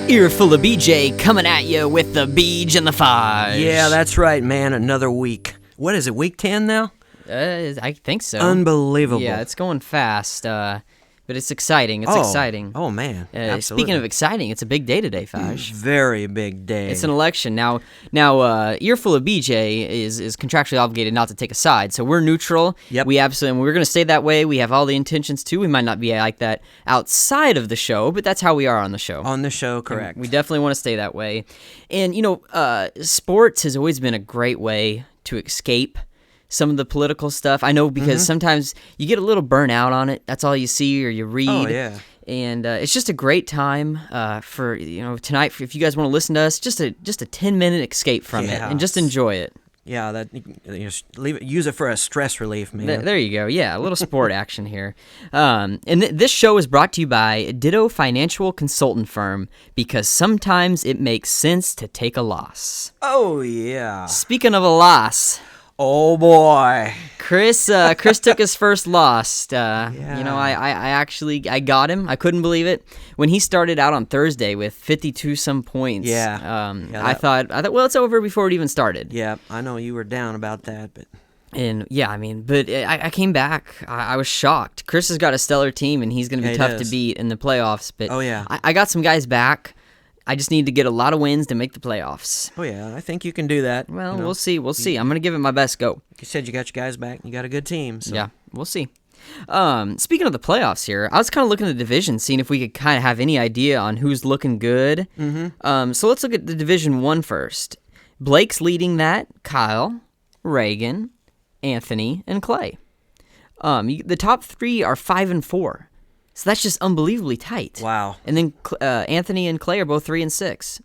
Earful of BJ coming at you with the Beej and the Fudge. Yeah, that's right, man. Another week. What is it, week 10 now? I think so. Unbelievable. Yeah, it's going fast, but it's exciting. It's exciting. Oh, man. Absolutely. Speaking of exciting, it's a big day today, Fudge. Very big day. It's an election. Now, Earful of BJ is contractually obligated not to take a side, so we're neutral. Yep. We're going to stay that way. We have all the intentions to. We might not be like that outside of the show, but that's how we are on the show. On the show, correct. And we definitely want to stay that way. And, sports has always been a great way to escape some of the political stuff. I know because sometimes you get a little burnout on it. That's all you see or you read. Oh, yeah. And it's just a great time for, tonight, if you guys want to listen to us, just a 10-minute escape from it and just enjoy it. Yeah, use it for a stress relief, man. There you go. Yeah, a little sport action here. And this show is brought to you by Ditto Financial Consultant Firm, because sometimes it makes sense to take a loss. Oh, yeah. Speaking of a loss... Oh, boy. Chris took his first loss. Yeah. I got him. I couldn't believe it. When he started out on Thursday with 52-some points, I thought, well, it's over before it even started. Yeah, I know you were down about that, but... And, but I came back. I was shocked. Chris has got a stellar team, and he's going to be tough to beat in the playoffs. But I got some guys back. I just need to get a lot of wins to make the playoffs. Oh, yeah, I think you can do that. Well, we'll see. We'll see. I'm going to give it my best go. Like you said, you got your guys back. You got a good team. So. Yeah, we'll see. Speaking of the playoffs here, I was kind of looking at the division, seeing if we could kind of have any idea on who's looking good. So let's look at the Division 1 first. Blake's leading that. Kyle, Reagan, Anthony, and Clay. The top three are 5-4. So that's just unbelievably tight. Wow. And then Anthony and Clay are both 3-6.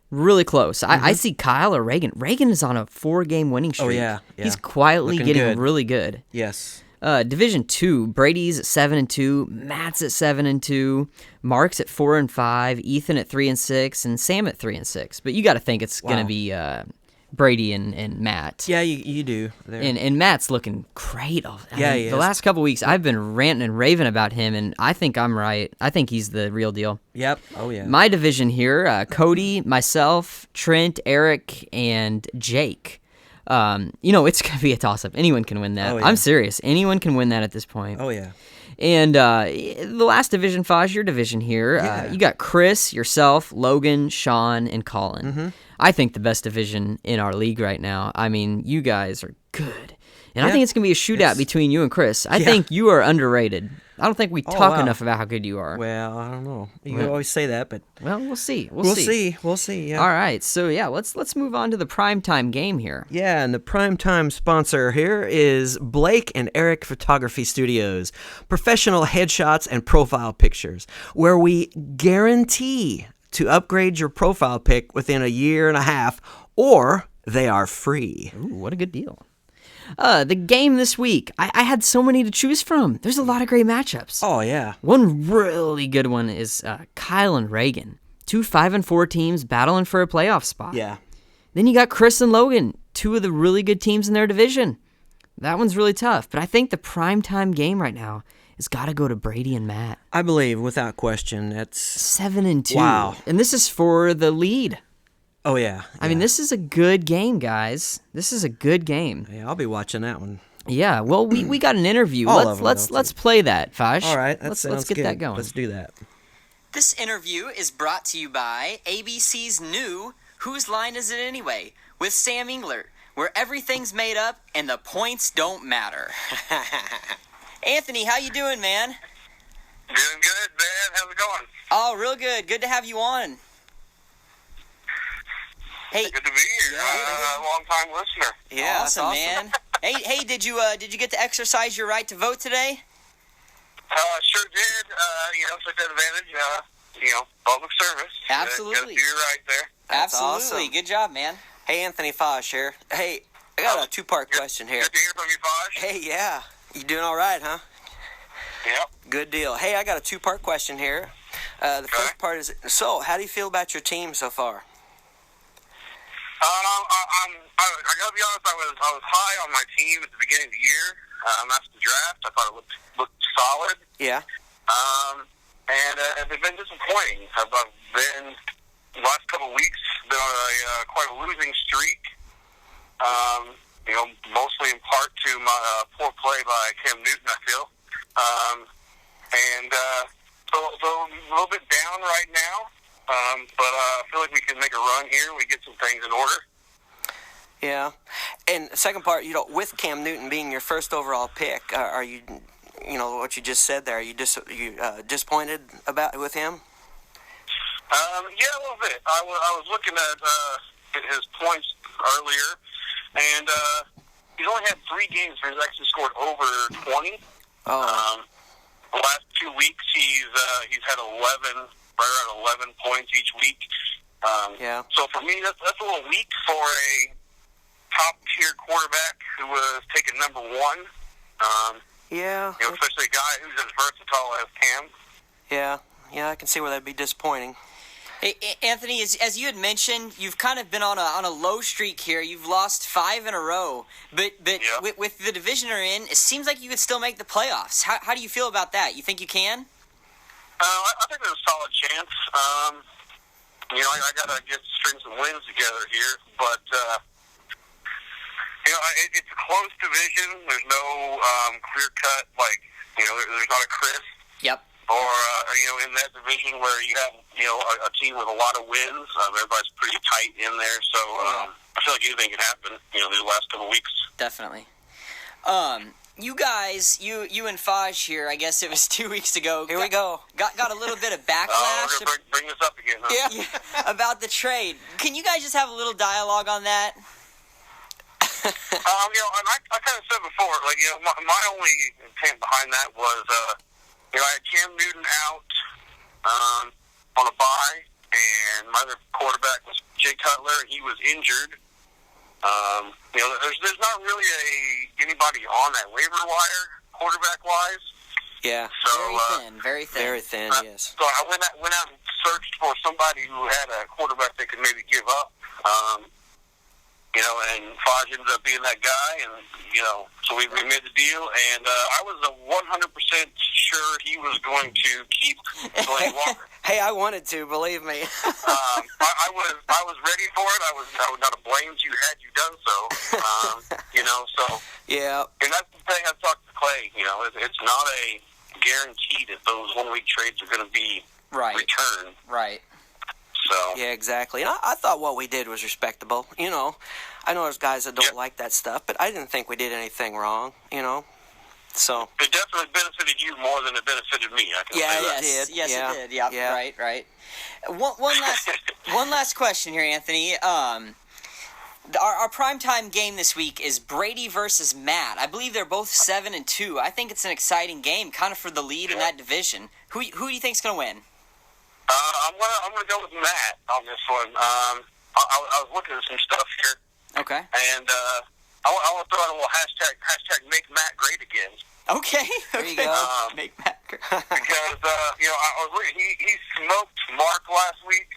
Really close. I see Kyle or Reagan. Reagan is on a 4-game winning streak. Oh, yeah. He's quietly Looking getting good. really good. Yes. Division 2, Brady's at 7-2, Matt's at 7-2, Mark's at 4-5, Ethan at 3-6, and Sam at 3-6. But you got to think it's going to be Brady and Matt. Yeah, you do. And Matt's looking great. He is. The last couple weeks, I've been ranting and raving about him, and I think I'm right. I think he's the real deal. Yep. Oh, yeah. My division here, Cody, myself, Trent, Eric, and Jake. It's going to be a toss-up. Anyone can win that. Oh, yeah. I'm serious. Anyone can win that at this point. Oh, yeah. And the last division, Foz, your division here, you got Chris, yourself, Logan, Sean, and Colin. I think the best division in our league right now. I mean, you guys are good. And I think it's going to be a shootout between you and Chris. I think you are underrated. I don't think we talk enough about how good you are. Well, I don't know. You always say that, but... Well, we'll see. We'll see, yeah. All right, so let's move on to the primetime game here. Yeah, and the primetime sponsor here is Blake and Eric Photography Studios. Professional headshots and profile pictures, where we guarantee to upgrade your profile pic within a year and a half, or they are free. Ooh, what a good deal. The game this week, I had so many to choose from. There's a lot of great matchups. Oh, yeah. One really good one is Kyle and Reagan. 2 5-4 teams battling for a playoff spot. Yeah. Then you got Chris and Logan, 2 of the really good teams in their division. That one's really tough, but I think the primetime game right now has got to go to Brady and Matt. I believe, without question, that's... 7-2. Wow. And this is for the lead. Oh, yeah. I mean, this is a good game, guys. This is a good game. Yeah, I'll be watching that one. Yeah, well, we got an interview. Let's play that, Fosh. All right, let's get that going. Let's do that. This interview is brought to you by ABC's new Whose Line Is It Anyway? With Sam Engler, where everything's made up and the points don't matter. Anthony, how you doing, man? Doing good, man. How's it going? Oh, real good. Good to have you on. Hey, good to be here. Long-time listener. Yeah, awesome, man. hey, did you get to exercise your right to vote today? Sure did. Took that advantage. Public service. Absolutely. Got to do right there. That's absolutely. Awesome. Good job, man. Hey, Anthony Fosh here. Hey, I got a two-part question here. Good to hear from you, Fosh. Hey, yeah. You doing all right, huh? Yep. Good deal. Hey, I got a two-part question here. The first part is, so how do you feel about your team so far? I gotta be honest. I was high on my team at the beginning of the year. After the draft, I thought it looked solid. Yeah. And they've been disappointing. I've been the last couple of weeks been on quite a losing streak. Mostly in part to my poor play by Cam Newton, I feel. So a little bit down right now. But I feel like we can make a run here. We get some things in order. Yeah. And the second part, with Cam Newton being your first overall pick, are you, what you just said there, are you disappointed with him? Yeah, a little bit. I was looking at his points earlier, and he's only had 3 games where he's actually scored over 20. Oh. The last 2 weeks, he's had 11, right around 11 points each week. Yeah. So for me, that's a little weak for a top-tier quarterback who was taken number 1. Yeah. Especially a guy who's as versatile as Cam. Yeah, I can see where that'd be disappointing. Hey, Anthony, as you had mentioned, you've kind of been on a low streak here. You've lost 5 in a row, but Yeah. with the division you're in, it seems like you could still make the playoffs. How do you feel about that? You think you can? I think there's a solid chance. I gotta get strings and wins together here, but it's a close division. There's no clear cut, there's not a Chris. Yep. Or in that division where you have a team with a lot of wins. Everybody's pretty tight in there, so I feel like anything can happen. These last couple of weeks. Definitely. You guys, you and Faj here, I guess it was 2 weeks ago. Here we go. Got a little bit of We're backlash gonna bring this up again. Huh? Yeah. about the trade. Can you guys just have a little dialogue on that? And I kind of said before, my only intent behind that was, I had Cam Newton out on a bye, and my other quarterback was Jay Cutler, and he was injured. There's not really anybody on that waiver wire, quarterback-wise. Yeah. So, Very thin. Very thin, yes. So I went out and searched for somebody who had a quarterback that could maybe give up. And Faj ended up being that guy, and, so we made the deal, and I was 100% sure he was going to keep Blaine Walker. Hey, I wanted to, believe me. I was ready for it. I would not have blamed you had you done so. So. Yeah. And that's the thing I talked to Clay. It's not a guarantee that those 1-week trades are going to be returned. Right. So. Yeah, exactly. And I thought what we did was respectable. I know there's guys that don't like that stuff, but I didn't think we did anything wrong. So. It definitely benefited you more than it benefited me. I can say that. It did. Yes, Yeah. it did. Yep. Yeah. Right. One last question here, Anthony. Our primetime game this week is Brady versus Matt. I believe they're both 7-2. I think it's an exciting game, kind of for the lead in that division. Who do you think's gonna win? I'm gonna go with Matt on this one. I was looking at some stuff here. Okay. And I want to throw out a little hashtag make Matt great again. Okay. There you go. Make Matt great. Because I was looking. He smoked Mark last week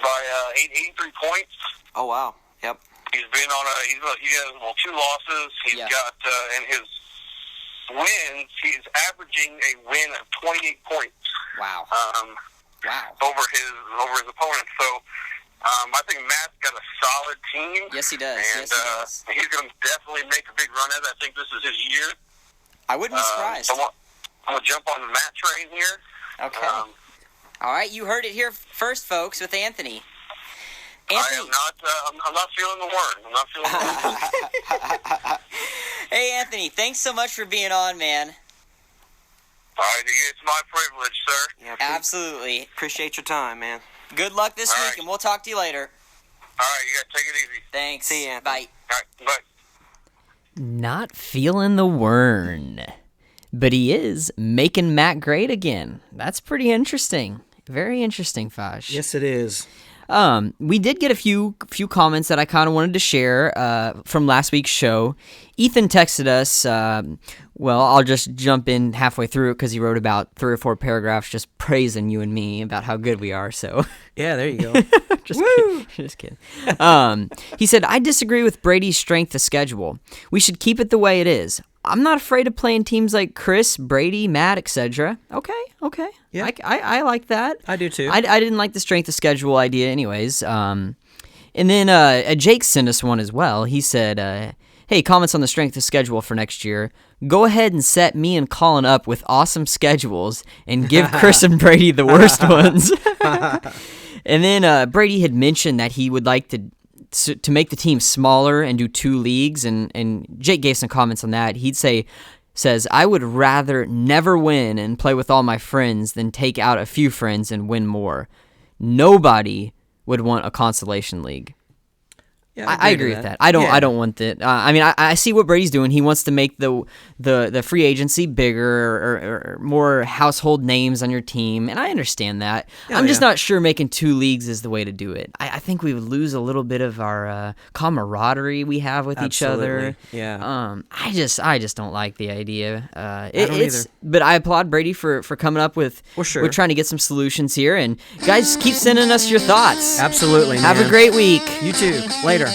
by 83 points. Oh wow. Yep. He's been on he has 2 losses. He's got and his wins. He's averaging a win of 28 points. Wow. Over his opponent. So I think Matt's got a solid team. Yes, he does. And he's going to definitely make a big run at it. I think this is his year. I wouldn't be surprised. So I'm going to jump on the Matt train here. Okay. All right, you heard it here first, folks, with Anthony. I am not. I'm not feeling the word. I'm not feeling the word. Hey, Anthony, thanks so much for being on, man. All right, it's my privilege, sir. Yeah, Absolutely. Appreciate your time, man. Good luck this All week, right. and we'll talk to you later. All right, you got to take it easy. Thanks. See ya. Bye. All right, bye. Not feeling the wern. But he is making Matt great again. That's pretty interesting. Very interesting, Faj. Yes, it is. We did get a few comments that I kind of wanted to share from last week's show. Ethan texted us. Well, I'll just jump in halfway through it because he wrote about 3 or 4 paragraphs just praising you and me about how good we are. So Yeah, there you go. just kidding. He said, I disagree with Brady's strength of schedule. We should keep it the way it is. I'm not afraid of playing teams like Chris, Brady, Matt, etc. Okay. Yeah. I like that. I do too. I didn't like the strength of schedule idea anyways. And then Jake sent us one as well. He said, hey, comments on the strength of schedule for next year. Go ahead and set me and Colin up with awesome schedules and give Chris and Brady the worst ones. And then Brady had mentioned that he would like to make the team smaller and do 2 leagues, and Jake gave some comments on that. He'd says, I would rather never win and play with all my friends than take out a few friends and win more. Nobody would want a consolation league. Yeah, I agree with that. I don't want that. I mean, I see what Brady's doing. He wants to make the free agency bigger or more household names on your team, and I understand that. I'm just not sure making 2 leagues is the way to do it. I think we would lose a little bit of our camaraderie we have with each other. Yeah. I just don't like the idea. I don't either. But I applaud Brady for coming up with. Well, sure. We're trying to get some solutions here, and guys, keep sending us your thoughts. Absolutely, Have man. a great week. You too. Later.